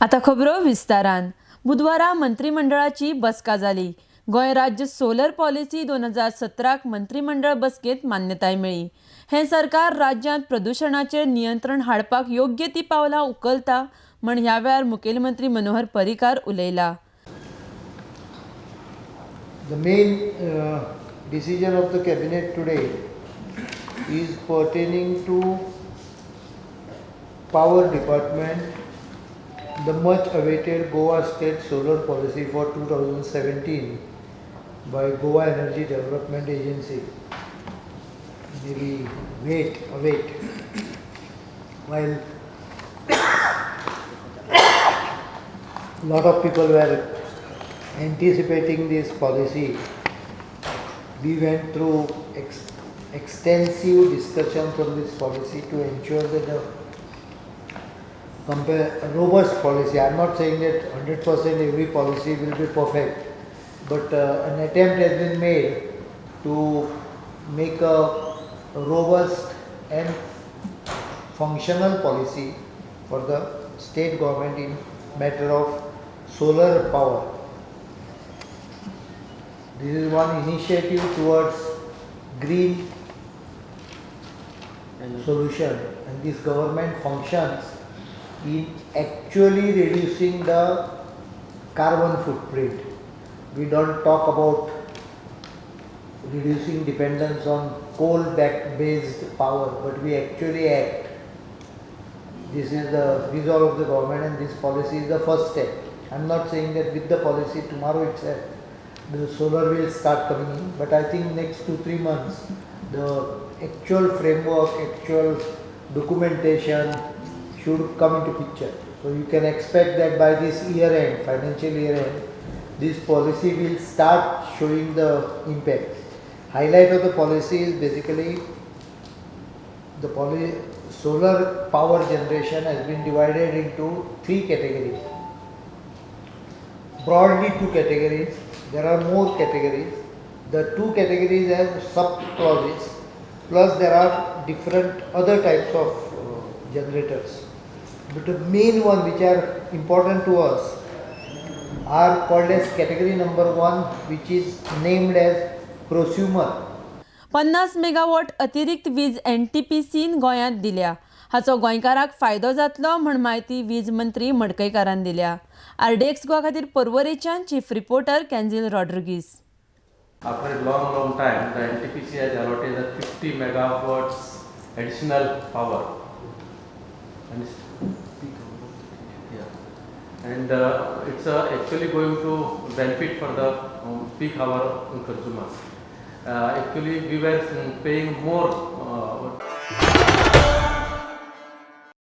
आता खबरो विस्तारान. बुधवारा मंत्रिमंडळाची बसका जाली. गोंय राज्य सोलर पॉलिसी 2017क मंत्रिमंडळ बसकेत मान्यताय मेळ्ळी. हे सरकार राज्यांत प्रदूषणाचेर नियंत्रण हाडपाक योग्य ती पावलां उखलता म्हण ह्या वेळार मुखेलमंत्री Manohar Parrikar उलयला. The main decision of the cabinet today is pertaining to power department, the much awaited Goa state solar policy for 2017 by Goa Energy Development Agency. Maybe await. While a lot of people were anticipating this policy, we went through extensive discussions on this policy to ensure that a robust policy. I am not saying that 100% every policy will be perfect, but an attempt has been made to make a robust and functional policy for the state government in matter of solar power. This is one initiative towards green solution, and this government functions in actually reducing the carbon footprint. We don't talk about reducing dependence on coal-based power, but we actually act. This is the resolve of the government, and this policy is the first step. I am not saying that with the policy tomorrow itself the solar will start coming in, but I think next 2-3 months the actual framework, actual documentation should come into picture. So you can expect that by this year end, financial year end, this policy will start showing the impact. Highlight of the policy is basically the solar power generation has been divided into 3 categories. Broadly 2 categories. There are more categories. The 2 categories have sub-clauses, plus there are different other types of generators. But the main one which are important to us are called as category number 1, which is named as prosumer. 50 megawatt अतिरिक्त वीज NTPCन गोंयांत दिल्या. हाचो गोंयकारांक फायदो जातलो म्हण माहिती वीज मंत्री मडकयकारान दिल्या. RDX गोवा खातीर पर्वरेच्यान chief reporter Kenzil Rodrigues. After a long time, the NTPC has allotted the 50 megawatts additional power, and it's actually going to benefit for the peak hour consumers. Actually, we were paying more